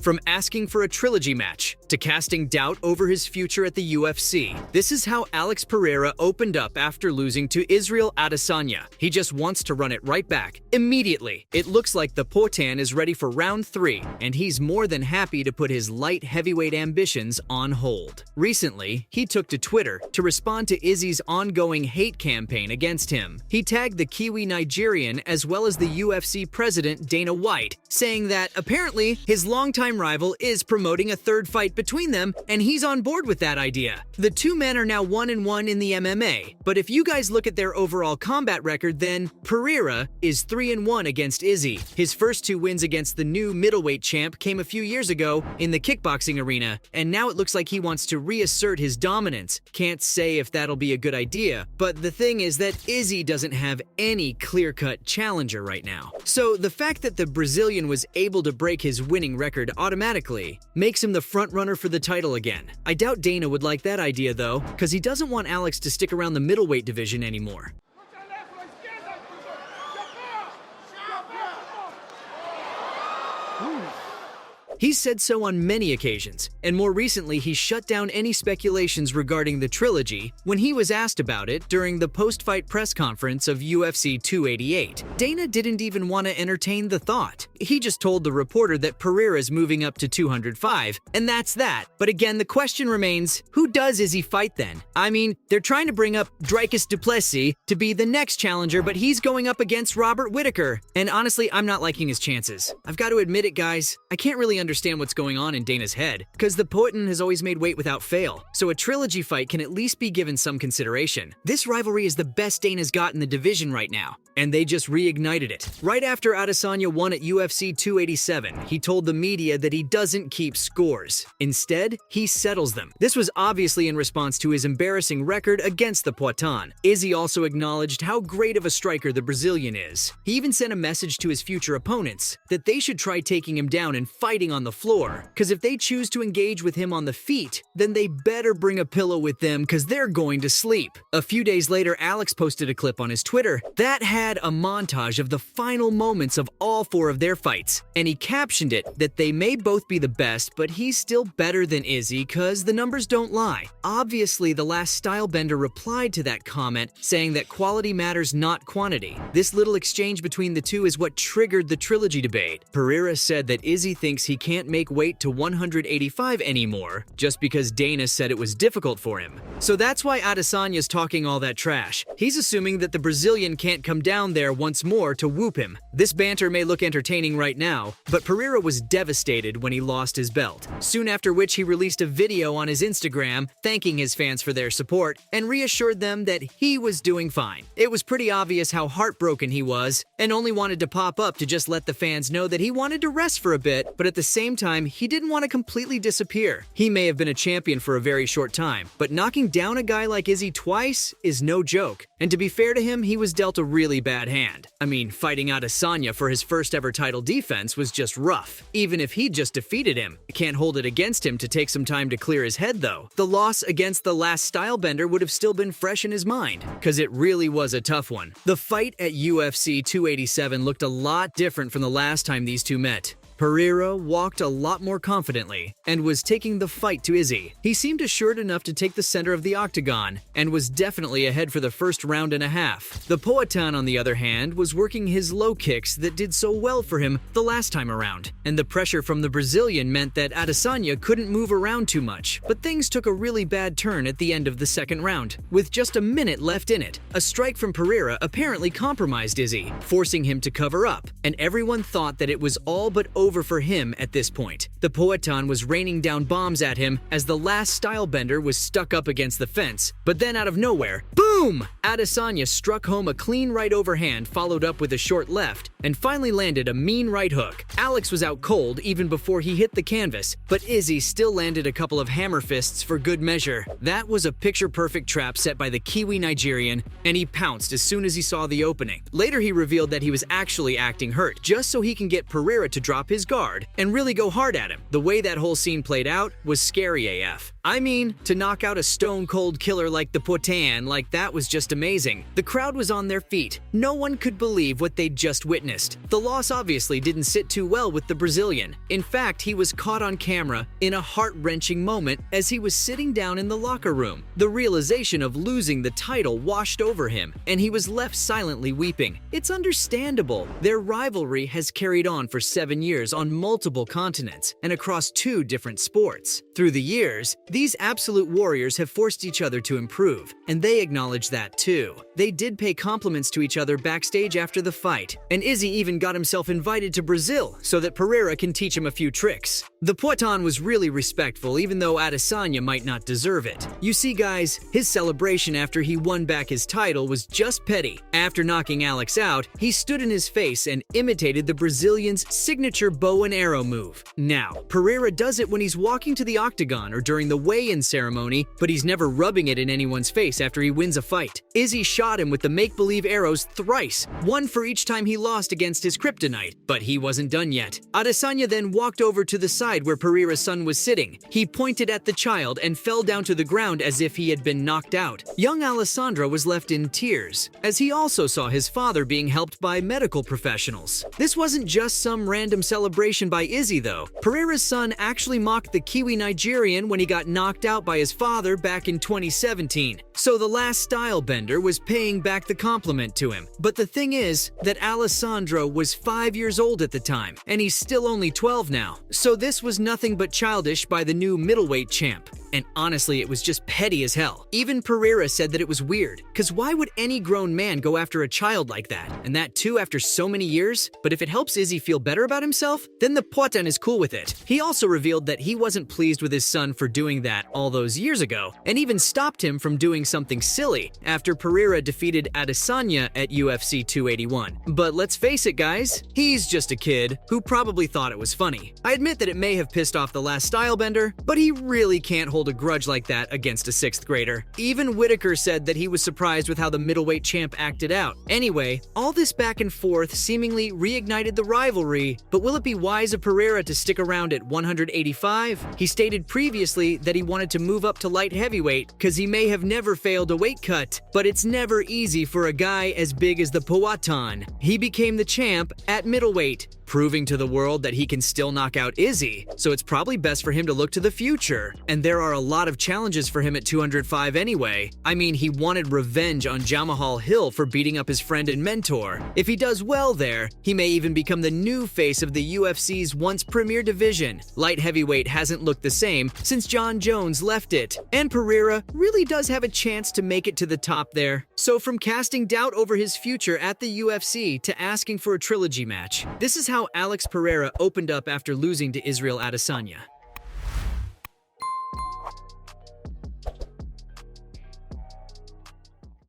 From asking for a trilogy match to casting doubt over his future at the UFC. This is how Alex Pereira opened up after losing to Israel Adesanya. He just wants to run it right back, immediately. It looks like the Poitin is ready for round 3, and he's more than happy to put his light heavyweight ambitions on hold. Recently, he took to Twitter to respond to Izzy's ongoing hate campaign against him. He tagged the Kiwi Nigerian as well as the UFC president Dana White, saying that apparently his longtime rival is promoting a third fight between them and he's on board with that idea. The two men are now 1-1 in the MMA, but if you guys look at their overall combat record, then Pereira is 3-1 against Izzy. His first 2 wins against the new middleweight champ came a few years ago in the kickboxing arena, and now it looks like he wants to reassert his dominance. Can't say if that'll be a good idea, but the thing is that Izzy doesn't have any clear-cut challenger right now. So the fact that the Brazilian was able to break his winning record automatically makes him the front-runner for the title again. I doubt Dana would like that idea though, because he doesn't want Alex to stick around the middleweight division anymore. He's said so on many occasions, and more recently he shut down any speculations regarding the trilogy when he was asked about it during the post-fight press conference of UFC 288. Dana didn't even want to entertain the thought. He just told the reporter that Pereira's moving up to 205, and that's that. But again, the question remains, who does Izzy fight then? I mean, they're trying to bring up Dricus du Plessis to be the next challenger, but he's going up against Robert Whittaker, and honestly, I'm not liking his chances. I've got to admit it, guys, I can't really understand what's going on in Dana's head, because the Poitin has always made weight without fail, so a trilogy fight can at least be given some consideration. This rivalry is the best Dana's got in the division right now, and they just reignited it. Right after Adesanya won at UFC 287, he told the media that he doesn't keep scores. Instead, he settles them. This was obviously in response to his embarrassing record against the Poitin. Izzy also acknowledged how great of a striker the Brazilian is. He even sent a message to his future opponents that they should try taking him down and fighting on the floor, because if they choose to engage with him on the feet, then they better bring a pillow with them because they're going to sleep. A few days later, Alex posted a clip on his Twitter that had a montage of the final moments of all 4 of their fights, and he captioned it that they may both be the best, but he's still better than Izzy because the numbers don't lie. Obviously, the last stylebender replied to that comment, saying that quality matters, not quantity. This little exchange between the two is what triggered the trilogy debate. Pereira said that Izzy thinks he can't make weight to 185 anymore just because Dana said it was difficult for him. So that's why Adesanya's talking all that trash. He's assuming that the Brazilian can't come down there once more to whoop him. This banter may look entertaining right now, but Pereira was devastated when he lost his belt. Soon after which he released a video on his Instagram thanking his fans for their support and reassured them that he was doing fine. It was pretty obvious how heartbroken he was and only wanted to pop up to just let the fans know that he wanted to rest for a bit, but at the same time, he didn't want to completely disappear. He may have been a champion for a very short time, but knocking down a guy like Izzy twice is no joke. And to be fair to him, he was dealt a really bad hand. I mean, fighting Adesanya for his first ever title defense was just rough, even if he'd just defeated him. Can't hold it against him to take some time to clear his head though. The loss against the last stylebender would have still been fresh in his mind, because it really was a tough one. The fight at UFC 287 looked a lot different from the last time these two met. Pereira walked a lot more confidently and was taking the fight to Izzy. He seemed assured enough to take the center of the octagon and was definitely ahead for the first round and a half. The Poitin, on the other hand, was working his low kicks that did so well for him the last time around, and the pressure from the Brazilian meant that Adesanya couldn't move around too much. But things took a really bad turn at the end of the second round, with just a minute left in it. A strike from Pereira apparently compromised Izzy, forcing him to cover up, and everyone thought that it was all but over for him at this point. The Poitin was raining down bombs at him as the last stylebender was stuck up against the fence, but then out of nowhere, boom! Adesanya struck home a clean right overhand followed up with a short left, and finally landed a mean right hook. Alex was out cold even before he hit the canvas, but Izzy still landed a couple of hammer fists for good measure. That was a picture-perfect trap set by the Kiwi Nigerian, and he pounced as soon as he saw the opening. Later he revealed that he was actually acting hurt, just so he can get Pereira to drop his guard and really go hard at him. The way that whole scene played out was scary AF. I mean, to knock out a stone-cold killer like the Poitin like that was just amazing. The crowd was on their feet. No one could believe what they'd just witnessed. witnessed. The loss obviously didn't sit too well with the Brazilian. In fact, he was caught on camera in a heart-wrenching moment as he was sitting down in the locker room. The realization of losing the title washed over him, and he was left silently weeping. It's understandable. Their rivalry has carried on for 7 years on multiple continents and across 2 different sports. Through the years, these absolute warriors have forced each other to improve, and they acknowledge that too. They did pay compliments to each other backstage after the fight, and Izzy even got himself invited to Brazil so that Pereira can teach him a few tricks. The Poitin was really respectful, even though Adesanya might not deserve it. You see, guys, his celebration after he won back his title was just petty. After knocking Alex out, he stood in his face and imitated the Brazilian's signature bow and arrow move. Now, Pereira does it when he's walking to the octagon or during the weigh-in ceremony, but he's never rubbing it in anyone's face after he wins a fight. Izzy shot him with the make-believe arrows thrice, one for each time he lost against his kryptonite, but he wasn't done yet. Adesanya then walked over to the side where Pereira's son was sitting. He pointed at the child and fell down to the ground as if he had been knocked out. Young Alessandro was left in tears, as he also saw his father being helped by medical professionals. This wasn't just some random celebration by Izzy, though. Pereira's son actually mocked the Kiwi Nigerian when he got knocked out by his father back in 2017. So the last style bender was paying back the compliment to him. But the thing is that Alessandro was 5 years old at the time, and he's still only 12 now. So this was nothing but childish by the new middleweight champ. And honestly, it was just petty as hell. Even Pereira said that it was weird, cause why would any grown man go after a child like that? And that too after so many years? But if it helps Izzy feel better about himself, then the Poitin is cool with it. He also revealed that he wasn't pleased with his son for doing that all those years ago, and even stopped him from doing something silly after Pereira defeated Adesanya at UFC 281. But let's face it, guys, he's just a kid who probably thought it was funny. I admit that it may have pissed off the last stylebender, but he really can't hold a grudge like that against a 6th grader. Even Whitaker said that he was surprised with how the middleweight champ acted out. Anyway, all this back and forth seemingly reignited the rivalry, but will it be wise of Pereira to stick around at 185? He stated previously that he wanted to move up to light heavyweight because he may have never failed a weight cut, but it's never easy for a guy as big as the Poitin. He became the champ at middleweight, proving to the world that he can still knock out Izzy, so it's probably best for him to look to the future. And there are a lot of challenges for him at 205 anyway. I mean, he wanted revenge on Jamahal Hill for beating up his friend and mentor. If he does well there, he may even become the new face of the UFC's once premier division. Light heavyweight hasn't looked the same since John Jones left it, and Pereira really does have a chance to make it to the top there. So from casting doubt over his future at the UFC to asking for a trilogy match, this is how Alex Pereira opened up after losing to Israel Adesanya.